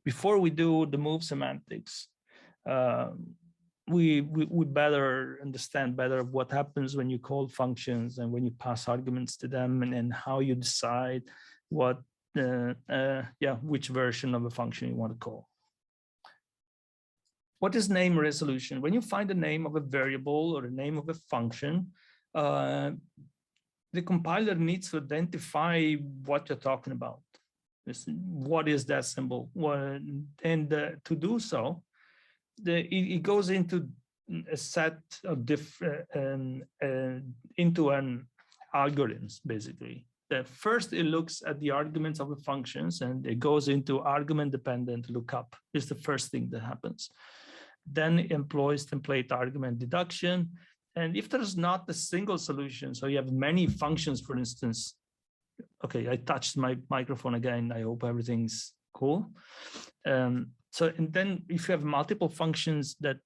Before we do the move semantics, we better understand better what happens when you call functions and when you pass arguments to them, and how you decide what which version of a function you want to call. What is name resolution? When you find the name of a variable or the name of a function, the compiler needs to identify what you're talking about. What is that symbol? And to do so, it goes into a set of different into an algorithms, basically. That first it looks at the arguments of the functions, and it goes into argument dependent lookup is the first thing that happens. Then it employs template argument deduction. And if there's not a single solution, so you have many functions, for instance. Okay, I touched my microphone again. I hope everything's cool. So, and then if you have multiple functions that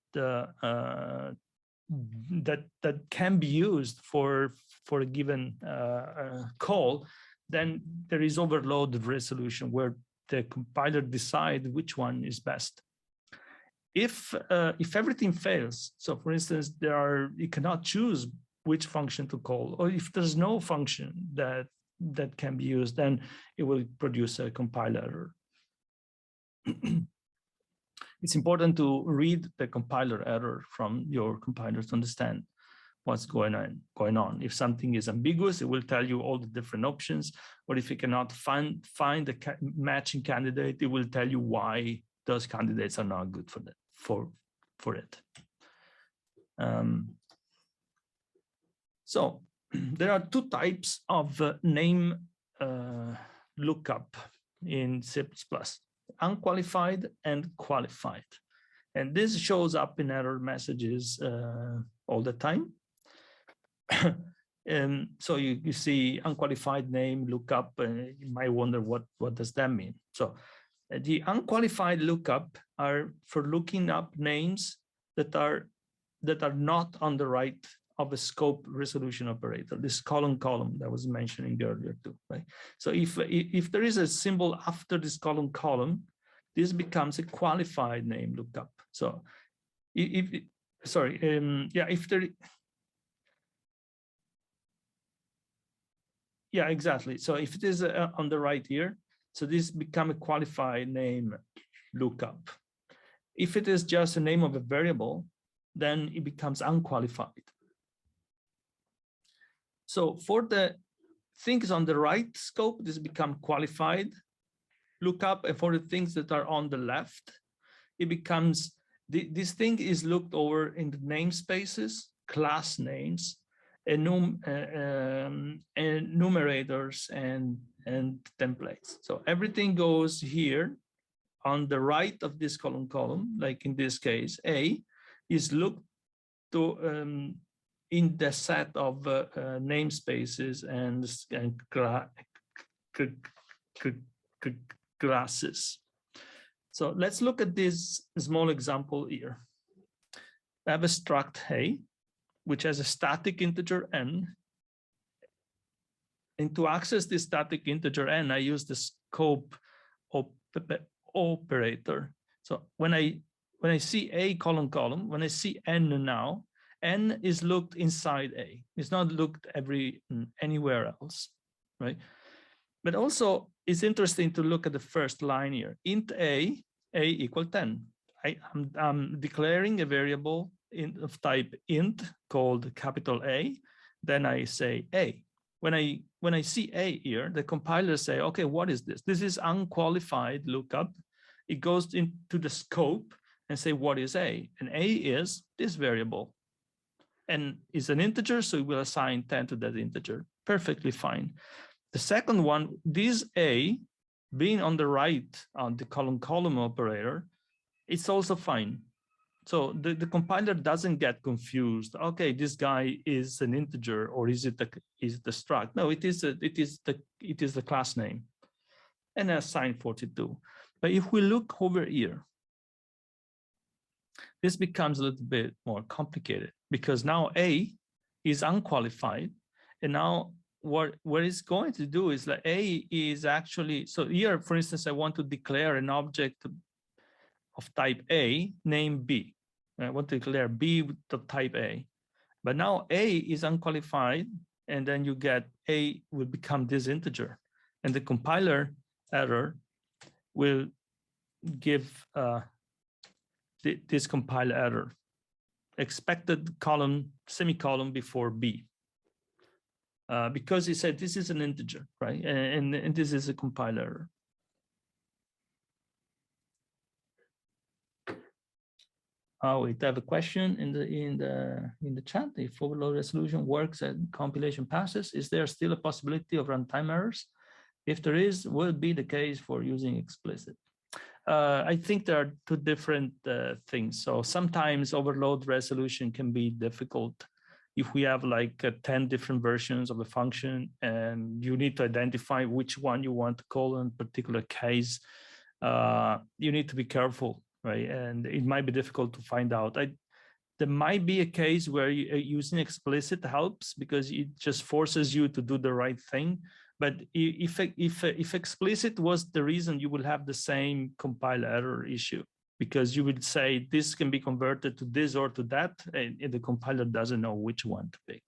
that can be used for a given call, then there is overload resolution where the compiler decides which one is best. If everything fails, so for instance, you cannot choose which function to call, or if there's no function that can be used, then it will produce a compile error. It's important to read the compiler error from your compiler to understand what's going on. If something is ambiguous, it will tell you all the different options, or if you cannot find the matching candidate, it will tell you why those candidates are not good for it. So there are two types of name lookup in C++, unqualified and qualified. And this shows up in error messages all the time. So you see unqualified name lookup, you might wonder what does that mean. So the unqualified lookup are for looking up names that are not on the right of a scope resolution operator, this column that was mentioning earlier too, right? So if there is a symbol after this column, this becomes a qualified name lookup. So if there, yeah, exactly. So if it is on the right here, so this become a qualified name lookup. If it is just a name of a variable, then it becomes unqualified. So for the things on the right scope, this become qualified lookup, and for the things that are on the left, it becomes, this thing is looked over in the namespaces, class names, and numerators and templates. So everything goes here on the right of this column, like in this case, A is looked to in the set of namespaces and classes. So let's look at this small example here. I have a struct A, which has a static integer n. And to access this static integer n, I use the scope operator. So when I see A colon, when I see n now, n is looked inside A. It's not looked anywhere else, right? But also, it's interesting to look at the first line here. Int A equal 10. I'm declaring a variable of type int called capital A. Then I say A. When I see A here, the compiler say, okay, what is this? This is unqualified lookup. It goes into the scope and say, what is A? And A is this variable. And it's an integer, so it will assign 10 to that integer. Perfectly fine. The second one, this A, being on the right on the column operator, it's also fine. So the compiler doesn't get confused. Okay, this guy is an integer, or is it the struct? No, it is the class name, and assign 42. But if we look over here, this becomes a little bit more complicated, because now A is unqualified, and now what it's going to do is like A is actually, so here, for instance, I want to declare an object of type A named B. I want to declare B of type A. But now A is unqualified, and then you get A will become this integer. And the compiler error will give this compiler error. Expected column, semicolon before B. Because it said this is an integer, right? And this is a compiler error. Oh, wait, I have a question in the chat. If overload resolution works and compilation passes, is there still a possibility of runtime errors? If there is, will it be the case for using explicit? I think there are two different things. So sometimes overload resolution can be difficult if we have like 10 different versions of the function and you need to identify which one you want to call in a particular case. You need to be careful, right? And it might be difficult to find out. There might be a case where using explicit helps because it just forces you to do the right thing. But if explicit was the reason, you will have the same compile error issue because you would say this can be converted to this or to that, and the compiler doesn't know which one to pick.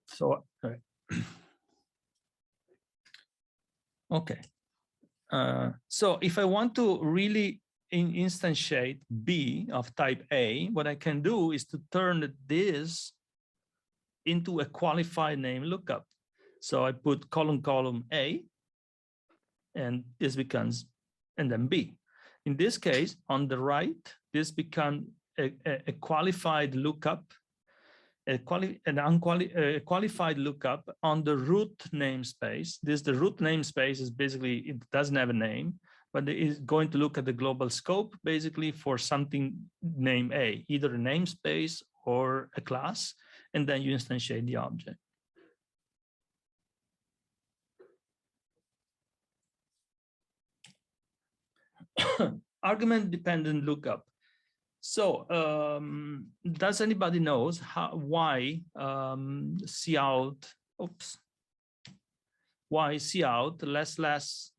So, okay. So if I want to really instantiate B of type A, what I can do is to turn this into a qualified name lookup. So I put column A, and this becomes, and then B. In this case, on the right, this becomes a qualified lookup, a qualified lookup on the root namespace. The root namespace is basically, it doesn't have a name, but it is going to look at the global scope basically for something named A, either a namespace or a class, and then you instantiate the object. Argument dependent lookup. So does anybody knows why cout less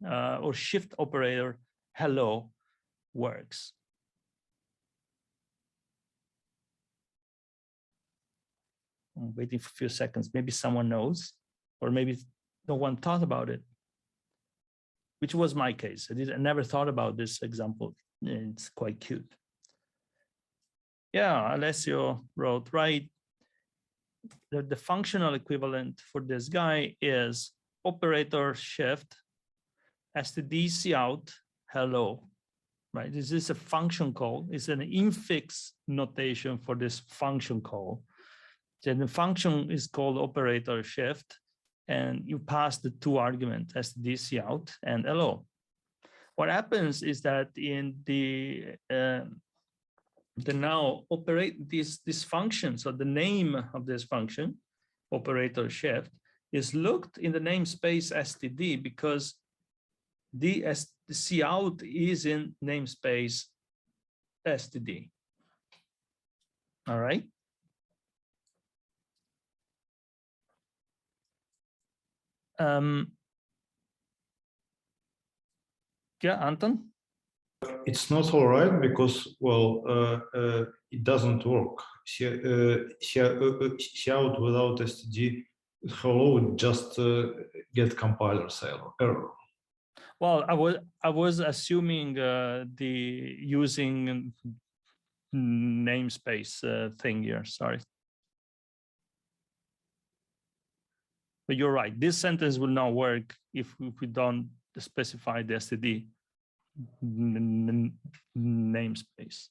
or shift operator hello works? I'm waiting for a few seconds. Maybe someone knows, or maybe no one thought about it, which was my case. I never thought about this example. It's quite cute. Yeah, Alessio wrote, right, the functional equivalent for this guy is operator shift std cout hello, right? This is a function call. It's an infix notation for this function call. Then the function is called operator shift, and you pass the two arguments std cout and hello. What happens is that in the now operate this function. So the name of this function, operator shift, is looked in the namespace std because the cout is in namespace std. All right. Yeah, Anton? It's not all right because, well, it doesn't work. Cout without std hello would just get compiler error. Well, I was assuming the using namespace thing here. Sorry, but you're right. This sentence will not work if we don't specify the std namespace.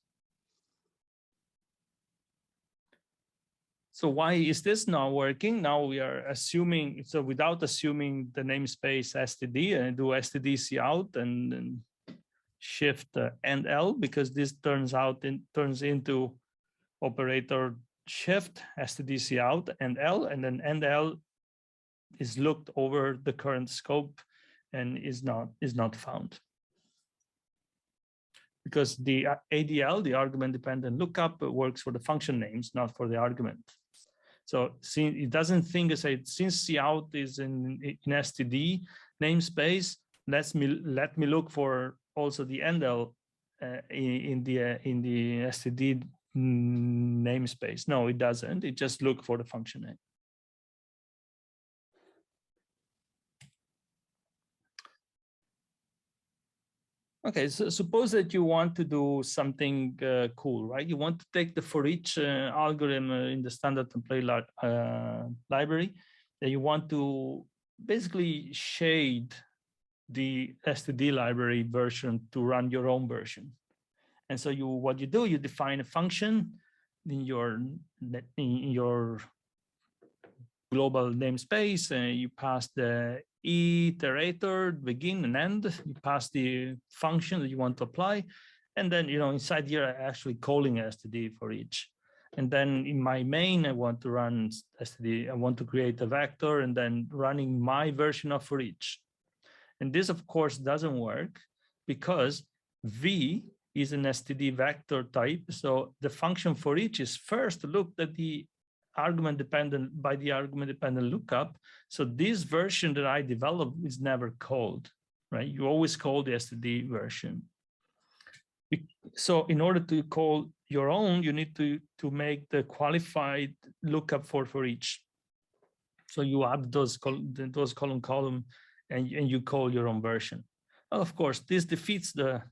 So why is this not working? Now we are assuming, so without assuming the namespace std, and do std cout and shift and L, because this turns into operator shift std cout and L, and then and L is looked over the current scope and is not found. Because the ADL, the argument dependent lookup, works for the function names, not for the argument. So since it doesn't think, since cout is in std namespace, let me look for also the endl in the std namespace. No, it doesn't. It just look for the function name. Okay, so suppose that you want to do something cool, right? You want to take the for each algorithm in the standard template library, that you want to basically shade the std library version to run your own version. And so what you do, you define a function in your global namespace, and you pass the iterator, begin and end. You pass the function that you want to apply, and then inside here I actually calling std for each. And then in my main, I want to run std. I want to create a vector and then running my version of for each. And this, of course, doesn't work because v is an std vector type. So the function for each is first looked at the argument dependent lookup. So this version that I developed is never called, right? You always call the std version. So in order to call your own, you need to make the qualified lookup for each. So you add those column, and you call your own version. Of course, this defeats the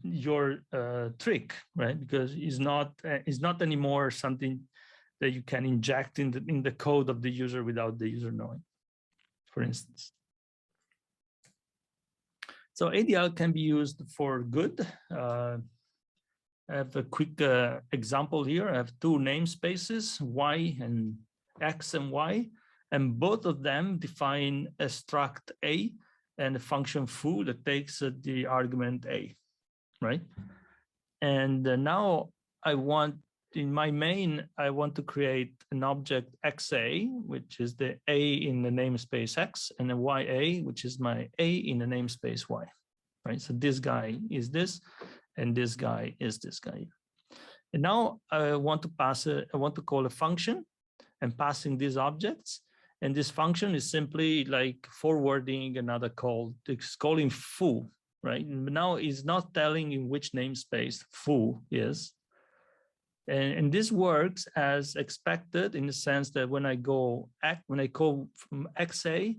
your trick, right? Because it's not anymore something that you can inject in the code of the user without the user knowing, for instance. So ADL can be used for good. I have a quick example here. I have two namespaces, y and x and y, and both of them define a struct a and a function foo that takes the argument a, right? And now in my main, I want to create an object xa, which is the a in the namespace x, and a ya, which is my a in the namespace y, right? So this guy is this, and this guy is this guy. And now I want to call a function and passing these objects. And this function is simply like forwarding another call. It's calling foo, right? Now it's not telling in which namespace foo is. And this works as expected in the sense that when I call from xa,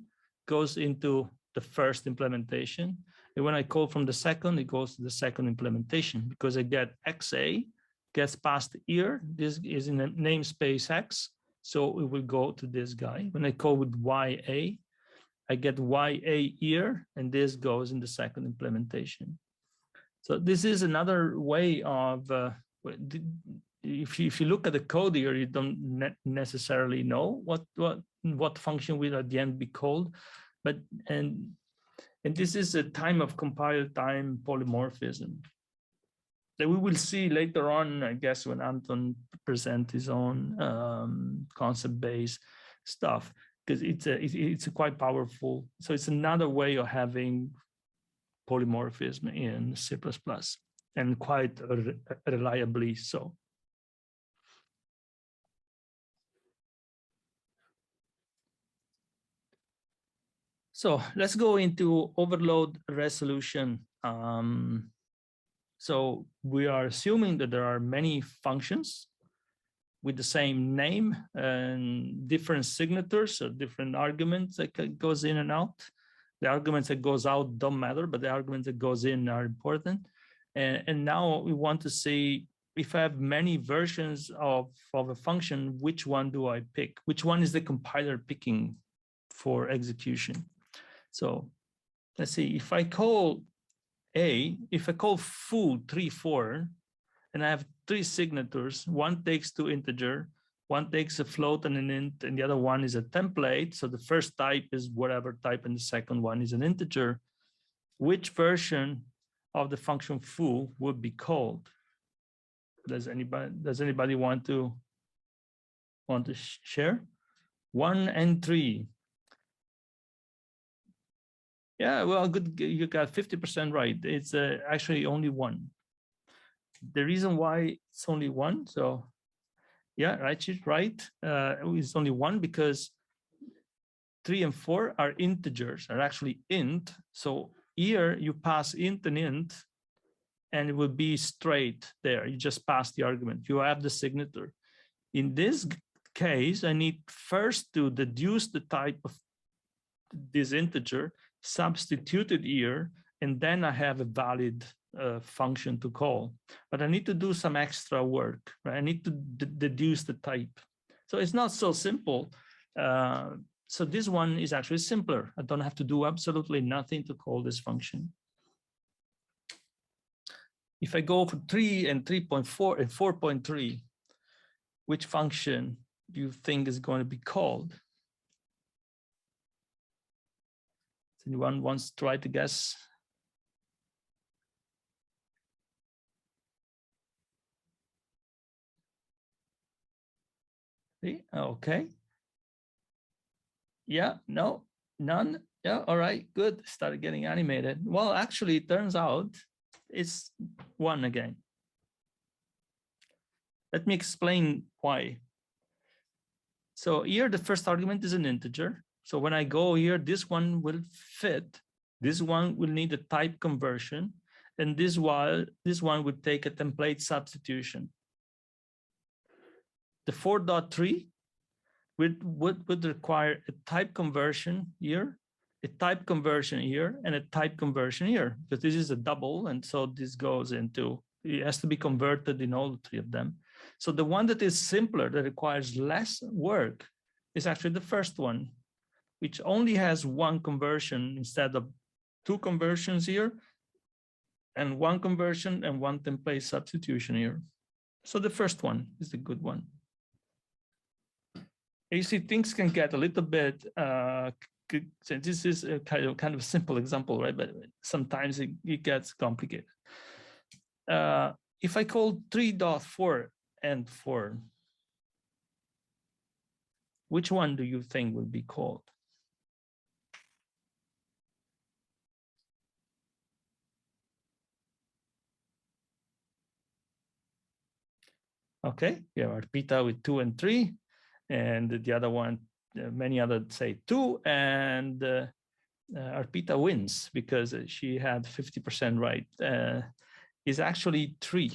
goes into the first implementation. And when I call from the second, it goes to the second implementation, because I get xa gets passed here. This is in a namespace x, so it will go to this guy. When I call with ya, I get ya here, and this goes in the second implementation. So this is another way of, if you look at the code here, you don't necessarily know what function will at the end be called, but and this is a time of compile time polymorphism that we will see later on, I guess, when Anton presents his own concept-based stuff, because it's a quite powerful. So it's another way of having polymorphism in C++, and quite reliably so. So let's go into overload resolution. So we are assuming that there are many functions with the same name and different signatures or different arguments that goes in and out. The arguments that goes out don't matter, but the arguments that goes in are important. And now we want to see, if I have many versions of a function, which one do I pick? Which one is the compiler picking for execution? So let's see, if I call foo 3,4, and I have three signatures, one takes two integer, one takes a float and an int, and the other one is a template. So the first type is whatever type, and the second one is an integer. Which version of the function foo would be called? Does anybody want to share? 1 and 3. Yeah, well, good. You got 50% right. It's actually only one. The reason why it's only one, so Yeah, right. It's only 1 because 3 and 4 are integers, are actually int. So here you pass int and int, and it will be straight there. You just pass the argument. You have the signature. In this case, I need first to deduce the type of this integer, substitute it here, and then I have a valid function to call. But I need to do some extra work, right? I need to deduce the type. So it's not so simple. So this one is actually simpler. I don't have to do absolutely nothing to call this function. If I go for 3 and 3.4 and 4.3, which function do you think is going to be called? Anyone wants to try to guess? Okay. Yeah, no, none. Yeah, all right, good. Started getting animated. Well, actually, it turns out it's 1 again. Let me explain why. So here, the first argument is an integer. So when I go here, this one will fit. This one will need a type conversion. And this one would take a template substitution. The 4.3 would require a type conversion here, a type conversion here, and a type conversion here, because this is a double, and so this goes into, it has to be converted in all 3 of them. So the one that is simpler, that requires less work, is actually the first one, which only has 1 conversion instead of 2 conversions here, and 1 conversion and 1 template substitution here. So the first one is the good one. You see, things can get a little bit, this is a kind of simple example, right? But sometimes it gets complicated. If I call 3.4 and 4, which one do you think will be called? Okay, you have Arpita with 2 and 3, and the other one, many others say 2, and Arpita wins because she had 50% right. Is actually 3.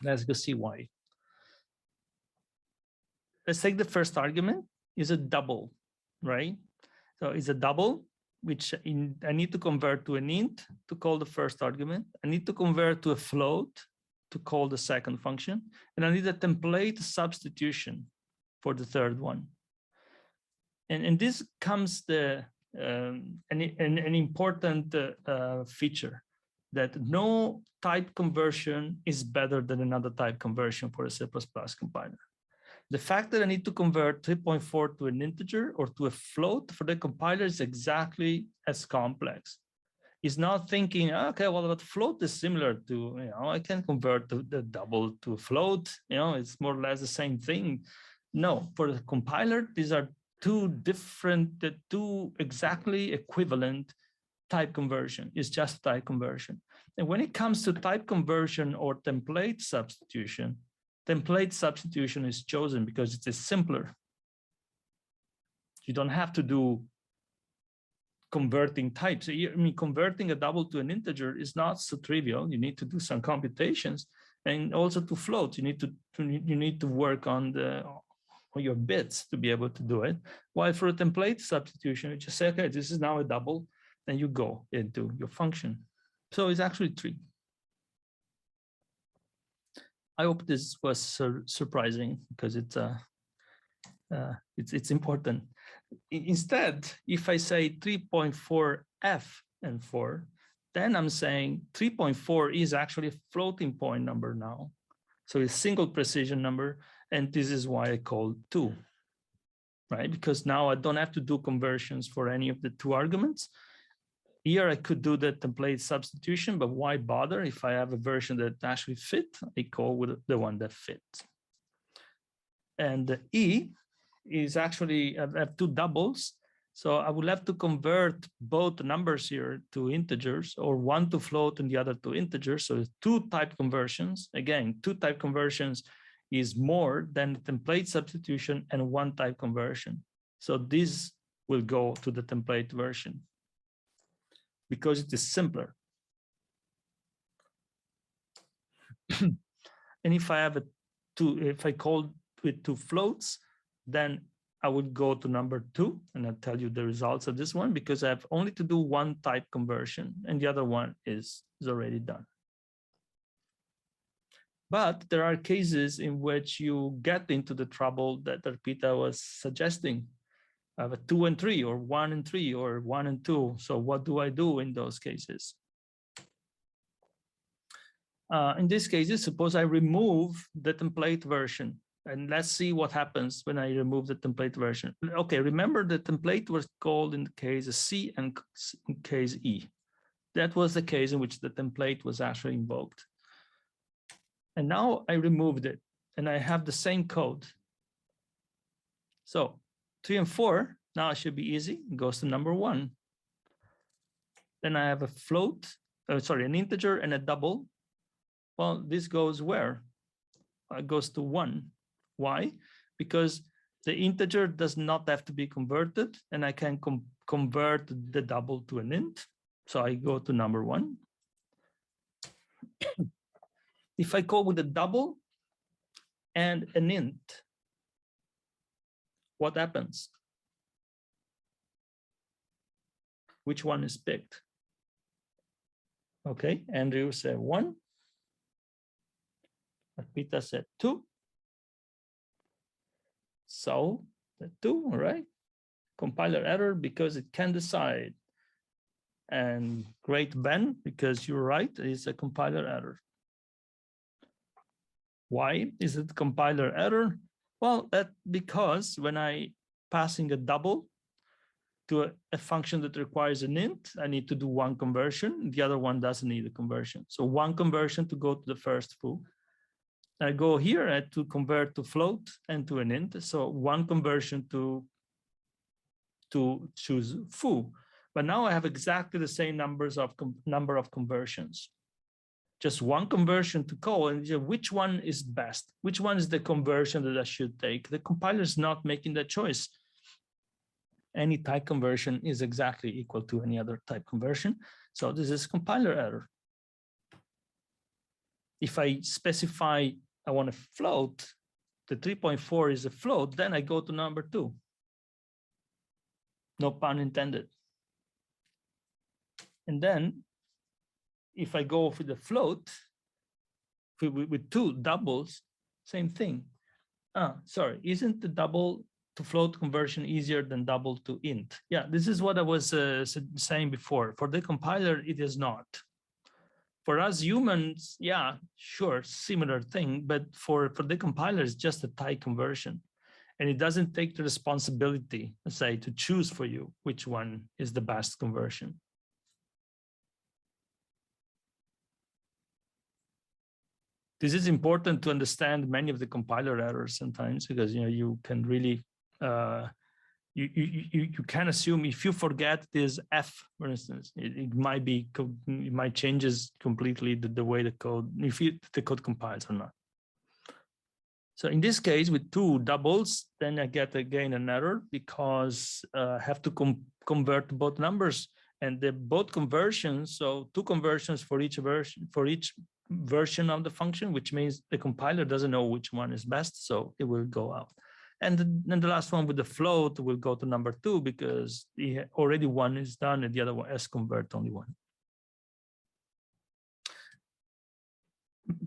Let's go see why. Let's take the first argument is a double, right? So it's a double, which I need to convert to an int to call the first argument. I need to convert to a float to call the second function. And I need a template substitution for the third one. And this comes an important feature, that no type conversion is better than another type conversion for a C++ compiler. The fact that I need to convert 3.4 to an integer or to a float for the compiler is exactly as complex. It's not thinking, okay, well, but float is similar to, I can convert the double to a float, it's more or less the same thing. No, for the compiler, these are 2 different, 2 exactly equivalent type conversion. It's just type conversion. And when it comes to type conversion or template substitution is chosen because it is simpler. You don't have to do converting types. I mean, converting a double to an integer is not so trivial. You need to do some computations, and also to float, you need to work on your bits to be able to do it. While for a template substitution, you just say, okay, this is now a double, then you go into your function. So it's actually 3. I hope this was surprising because it's important. Instead, if I say 3.4f and 4, then I'm saying 3.4 is actually a floating point number now. So it's single precision number, and this is why I call 2, right? Because now I don't have to do conversions for any of the 2 arguments. Here I could do the template substitution, but why bother if I have a version that actually fits? I call with the one that fits. And the E is actually, I have 2 doubles. So I will have to convert both numbers here to integers, or one to float and the other to integers. So 2 type conversions. Again, 2 type conversions is more than the template substitution and one type conversion. So this will go to the template version because it is simpler. And if I have if I call with two floats, then I would go to number 2, and I'll tell you the results of this one because I have only to do one type conversion and the other one is already done. But there are cases in which you get into the trouble that Arpita was suggesting. I have a 2 and 3 or 1 and 3 or 1 and 2. So what do I do in those cases? In these cases, suppose I remove the template version, and let's see what happens when I remove the template version. Okay, remember the template was called in the case C and in case E. That was the case in which the template was actually invoked. And now I removed it and I have the same code. So 3 and 4, now it should be easy. It goes to number 1. Then I have a float, an integer and a double. Well, this goes where? It goes to 1. Why? Because the integer does not have to be converted, and I can convert the double to an int. So I go to number 1. If I go with a double and an int, what happens? Which one is picked? Okay, Andrew said 1. Arpita said 2. So the 2, all right? Compiler error because it can decide. And great Ben, because you're right, it's a compiler error. Why is it compiler error? Well, because when I passing a double to a function that requires an int, I need to do one conversion. The other one doesn't need a conversion. So one conversion to go to the first foo. I go here to convert to float and to an int. So one conversion to choose foo. But now I have exactly the same number of conversions. Just one conversion to call, and which one is best? Which one is the conversion that I should take? The compiler is not making that choice. Any type conversion is exactly equal to any other type conversion. So this is compiler error. If I specify I want to float, the 3.4 is a float, then I go to number 2. No pun intended. And then if I go with the float, with 2 doubles, same thing. Sorry, isn't the double to float conversion easier than double to int? Yeah, this is what I was saying before. For the compiler, it is not. For us humans, yeah, sure, similar thing, but for the compiler, it's just a type conversion. And it doesn't take the responsibility, say, to choose for you which one is the best conversion. This is important to understand many of the compiler errors sometimes, because you can really you can assume if you forget this F, for instance, it might changes completely the way the code, if the code compiles or not. So in this case, with 2 doubles, then I get again an error because I have to convert both numbers, and the both conversions. So 2 conversions for each version of the function, which means the compiler doesn't know which one is best, so it will go out. And then the last one with the float will go to number 2 because already one is done and the other one has convert only one.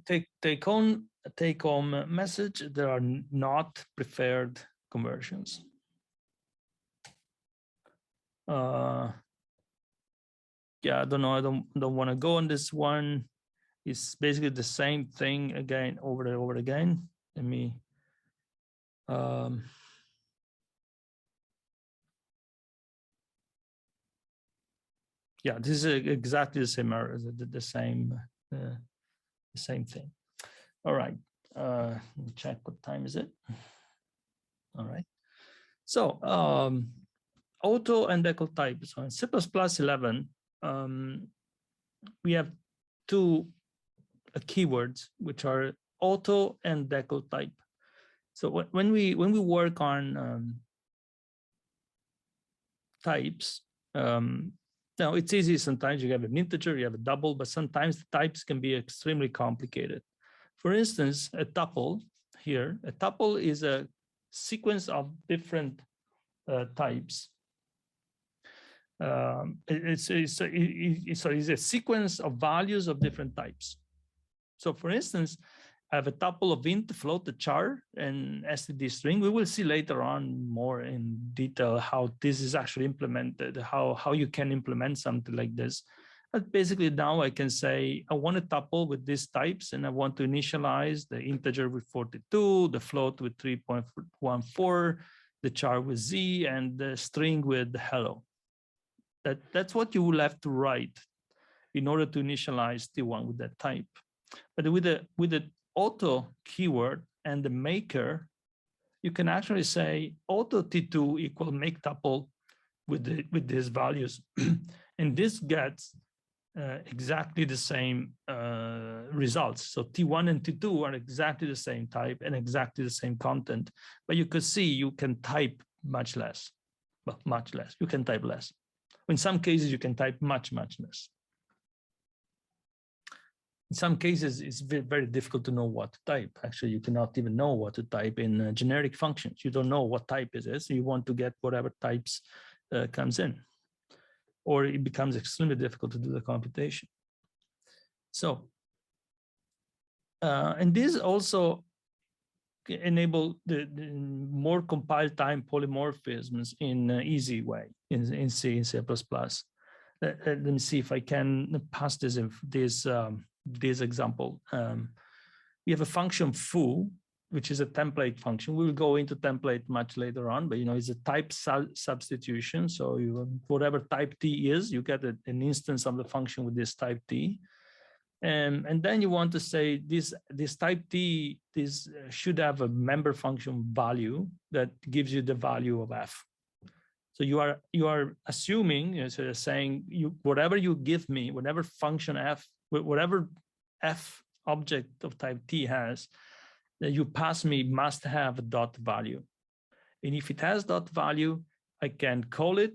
Take home message: there are not preferred conversions. Yeah, I don't know. I don't want to go on this one. It's basically the same thing again over and over again. Let me. Yeah, this is exactly the same error, the same thing. All right, let me check what time is it. All right, so auto and Decaltype. So in C++ 11, we have 2 keywords which are auto and Decltype. So when we work on types, now it's easy. Sometimes you have an integer, you have a double, but sometimes the types can be extremely complicated. For instance, a tuple here, a tuple is a sequence of different types. It's a sequence of values of different types. So for instance, I have a tuple of int, float, a char, and std string. We will see later on more in detail how this is actually implemented, how you can implement something like this. But basically now I can say, I want a tuple with these types, and I want to initialize the integer with 42, the float with 3.14, the char with z, and the string with hello. That's what you will have to write in order to initialize T1 with that type. But with the auto keyword and the maker, you can actually say auto T2 equal make tuple with these values, and this gets exactly the same results. So T1 and T2 are exactly the same type and exactly the same content, but you could see you can type much less. Well, much less. You can type less. In some cases, you can type much less. In some cases, it's very difficult to know what to type. Actually, you cannot even know what to type in generic functions. You don't know what type it is. You want to get whatever types comes in, or it becomes extremely difficult to do the computation. So, and this also enable the more compile time polymorphisms in an easy way in C and C++. Let me see if I can pass this example. We have a function foo, which is a template function. We will go into template much later on, but it's a type substitution. So whatever type T is, you get an instance of the function with this type T. And then you want to say this type T, this should have a member function value that gives you the value of f. So you are assuming, so saying whatever you give me, whatever function f, whatever f object of type T has, that you pass me must have a dot value. And if it has dot value, I can call it,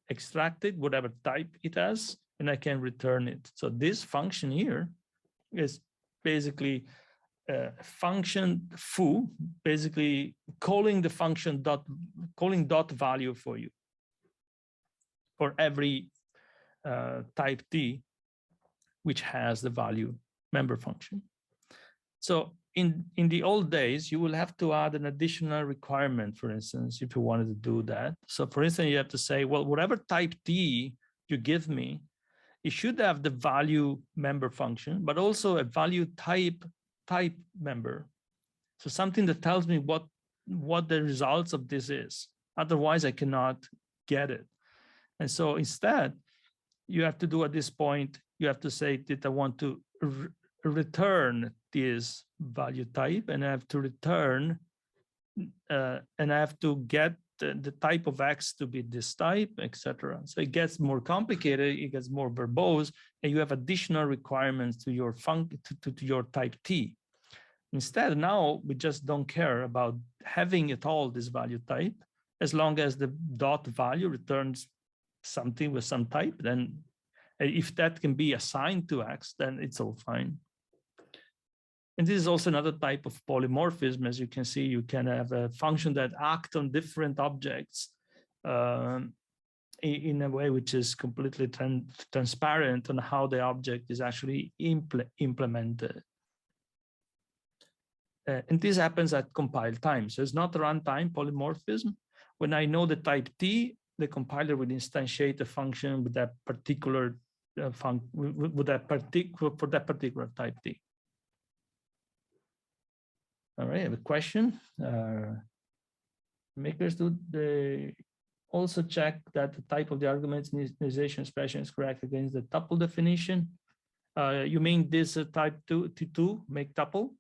extract it, whatever type it has, and I can return it. So this function here is basically function foo, basically calling the function dot value for you for every type T, which has the value member function. So in the old days, you will have to add an additional requirement, for instance, if you wanted to do that. So for instance, you have to say, well, whatever type T you give me, it should have the value member function, but also a value type member. So something that tells me what the results of this is. Otherwise, I cannot get it. And so instead, you have to do at this point, you have to say that I want to return this value type, and I have to return, and I have to get the type of X to be this type, etc. So it gets more complicated, it gets more verbose, and you have additional requirements to your to your type T. Instead, now we just don't care about having at all this value type, as long as the dot value returns something with some type. Then if that can be assigned to X, then it's all fine. And this is also another type of polymorphism. As you can see, you can have a function that acts on different objects in a way which is completely transparent on how the object is actually implemented. And this happens at compile time. So it's not runtime polymorphism. When I know the type T, the compiler will instantiate a function with that particular for that particular type T. All right, I have a question. Makers also check that the type of the arguments initialization expression is correct against the tuple definition. You mean this type T2 make tuple?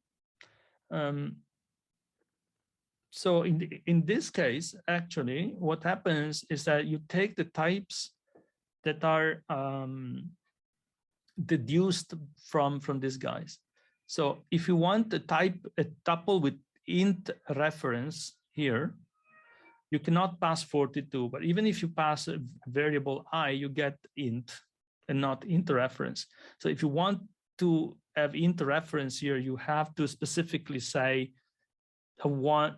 So in this case, actually, what happens is that you take the types that are deduced from these guys. So if you want to type a tuple with int reference here, you cannot pass 42, but even if you pass a variable I, you get int and not int reference. So if you want to have int reference here, you have to specifically say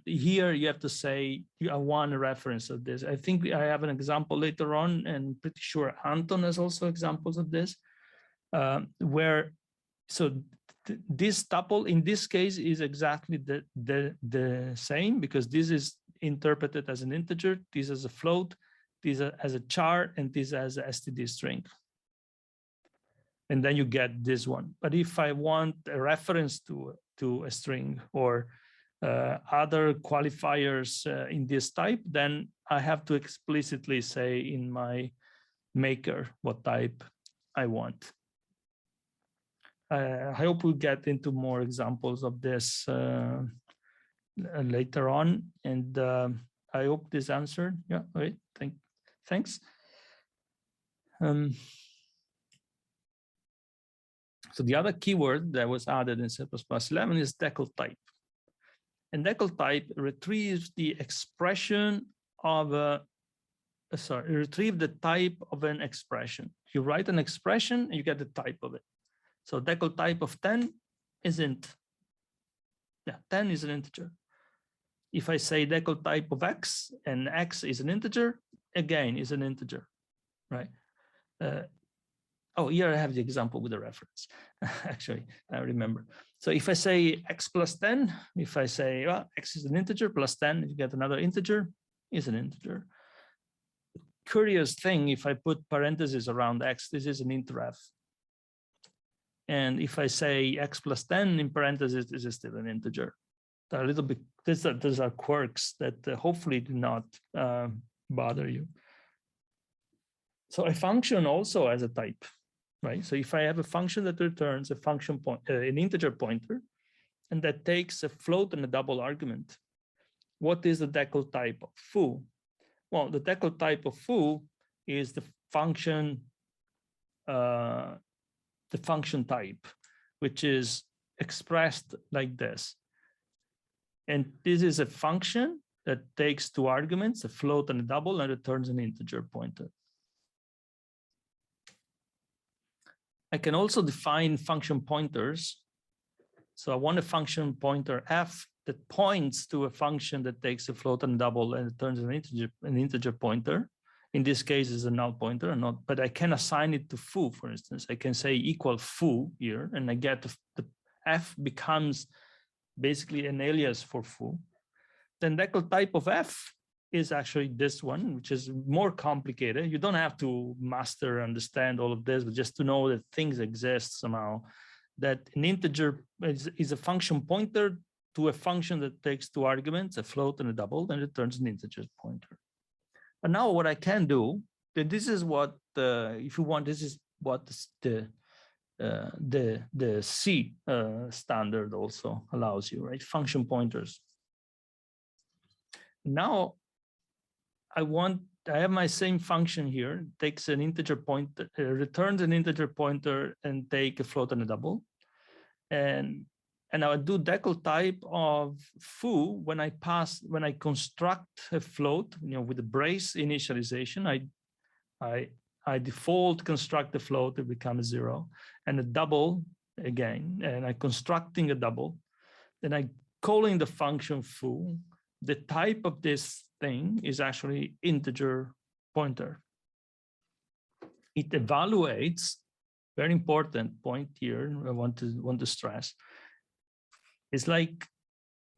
here you have to say I want a reference of this. I think I have an example later on, and pretty sure Anton has also examples of this, where this tuple in this case is exactly the same, because this is interpreted as an integer, this as a float, this as a char, and this as a std string. And then you get this one. But if I want a reference to a string or other qualifiers in this type, then I have to explicitly say in my maker what type I want. I hope we'll get into more examples of this later on, and I hope this answered. Yeah, right. Thanks. So the other keyword that was added in C++11 is Decltype. And Decltype retrieves the expression of retrieve the type of an expression. You write an expression and you get the type of it. So Decltype of 10 is int. Yeah, 10 is an integer. If I say Decltype of x and x is an integer, again is an integer, right? Oh, here I have the example with the reference. Actually, I remember. So if I say x plus 10, if I say x is an integer plus 10, you get another integer, is an integer. Curious thing, if I put parentheses around x, this is an interref. And if I say x plus 10 in parentheses, this is still an integer. They're a little bit, these are quirks that hopefully do not bother you. So a function also has a type, right? So if I have a function that returns a function an integer pointer, and that takes a float and a double argument, what is the Decltype of foo? Well, the Decltype of foo is the function type, which is expressed like this. And this is a function that takes two arguments, a float and a double, and returns an integer pointer. I can also define function pointers. So I want a function pointer f that points to a function that takes a float and double and returns an integer pointer. In this case, is a null pointer, but I can assign it to foo, for instance. I can say equal foo here, and I get the f becomes basically an alias for foo. Then Decltype of f is actually this one, which is more complicated. You don't have to understand all of this, but just to know that things exist somehow, that an integer is a function pointer to a function that takes two arguments, a float and a double, and returns an integer pointer. And now what I can do, that this is what, if you want, this is what the C standard also allows you, right? Function pointers. Now I have my same function here, takes an integer pointer, returns an integer pointer and take a float and a double. And I would do Decltype of foo when I construct a float, with the brace initialization, I default construct the float, it becomes 0, and a double again, and I constructing a double, then I calling the function foo. The type of this thing is actually integer pointer. It evaluates, very important point here, I want to stress. It's like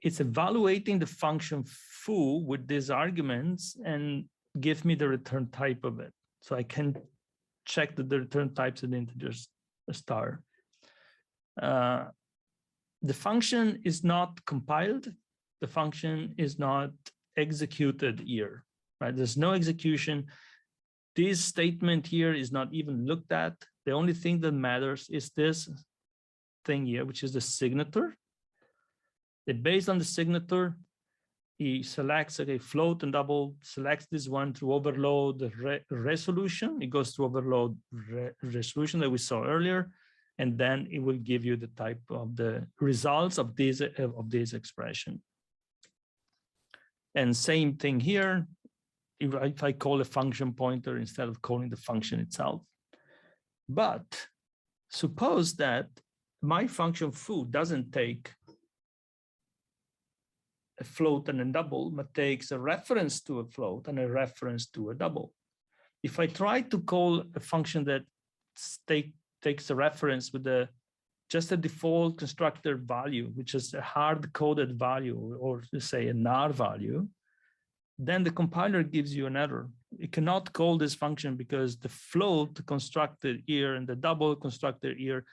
it's evaluating the function foo with these arguments and give me the return type of it. So I can check that the return types and integers star. The function is not compiled. The function is not executed here, right? There's no execution. This statement here is not even looked at. The only thing that matters is this thing here, which is the signature. Based on the signature, he selects a float and double, selects this one to overload the resolution. It goes to overload resolution that we saw earlier, and then it will give you the type of the results of this expression. And same thing here. If I call a function pointer instead of calling the function itself. But suppose that my function foo doesn't take a float and a double, but takes a reference to a float and a reference to a double. If I try to call a function that takes a reference with just a default constructor value, which is a hard-coded value, or say a nar value, then the compiler gives you an error. It cannot call this function because the float constructed here and the double constructed here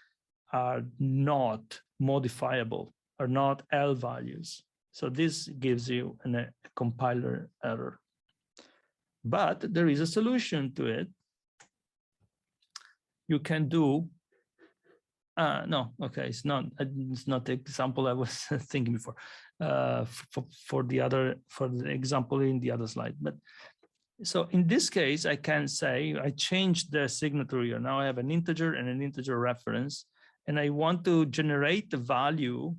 are not modifiable, are not L values. So this gives you a compiler error. But there is a solution to it. You can do, no, okay, it's not the example I was thinking before. For the example in the other slide. But so in this case, I can say I changed the signature here. Now I have an integer and an integer reference, and I want to generate the value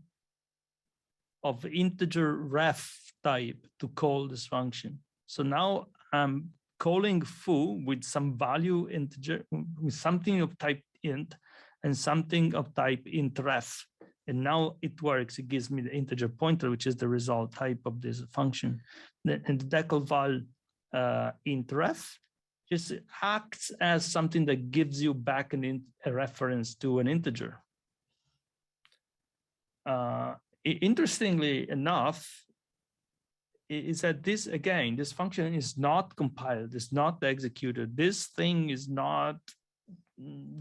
of integer ref type to call this function. So now I'm calling foo with some value integer, with something of type int and something of type int ref. And now it works. It gives me the integer pointer, which is the result type of this function. And the Declval int ref just acts as something that gives you back a reference to an integer. Interestingly enough, is that this, again, this function is not compiled, it's not executed. This thing is not,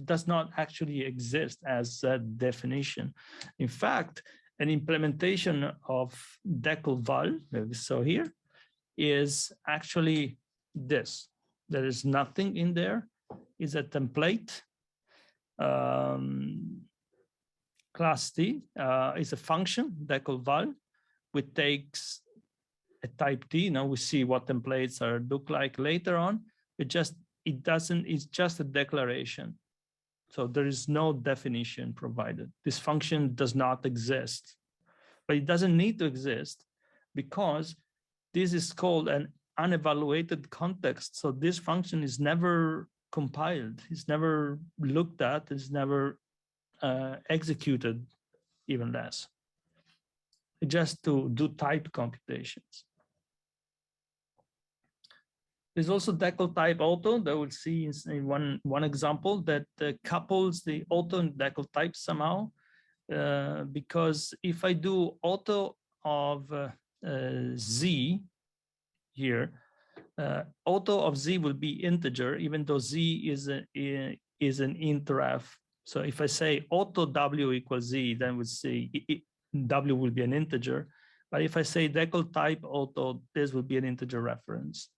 does not actually exist as a definition. In fact, an implementation of Declval, so here, is actually this. There is nothing in there. It's a template. Class T is a function, Declval, which takes a type T. Now we see what templates look like later on. It's just a declaration. So there is no definition provided. This function does not exist, but it doesn't need to exist because this is called an unevaluated context. So this function is never compiled. It's never looked at. It's never executed, even less. It's just to do type computations. There's also Decaltype auto that we'll see in one example that couples the auto and Decaltype somehow, because if I do auto of z here, auto of z will be integer, even though z is an int ref. So if I say auto w equals z, then we'll see w will be an integer. But if I say Decaltype auto, this will be an integer reference.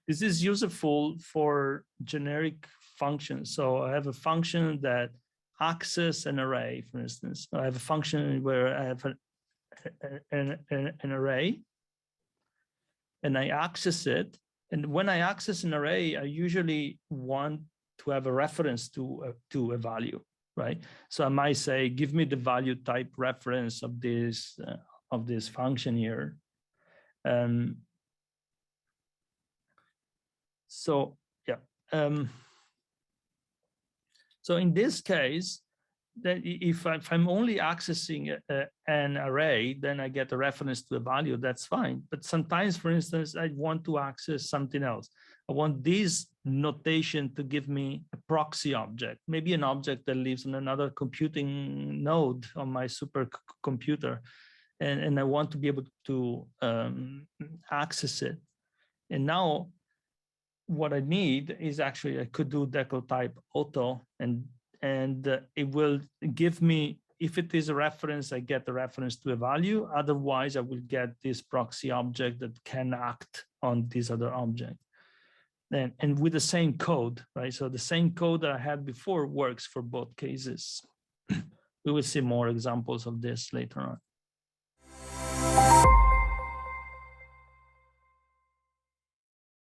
This is useful for generic functions. So I have a function that access an array, for instance. I have a function where I have an array and I access it. And when I access an array, I usually want to have a reference to a value, right? So I might say, give me the value type reference of this function here. So yeah. So in this case, that if I'm only accessing an array, then I get a reference to a value, that's fine. But sometimes, for instance, I want to access something else. I want this notation to give me a proxy object, maybe an object that lives on another computing node on my supercomputer. And I want to be able to access it. And now what I need is actually, I could do Decaltype auto and it will give me, if it is a reference, I get the reference to a value. Otherwise, I will get this proxy object that can act on this other object. And with the same code, right? So the same code that I had before works for both cases. We will see more examples of this later on.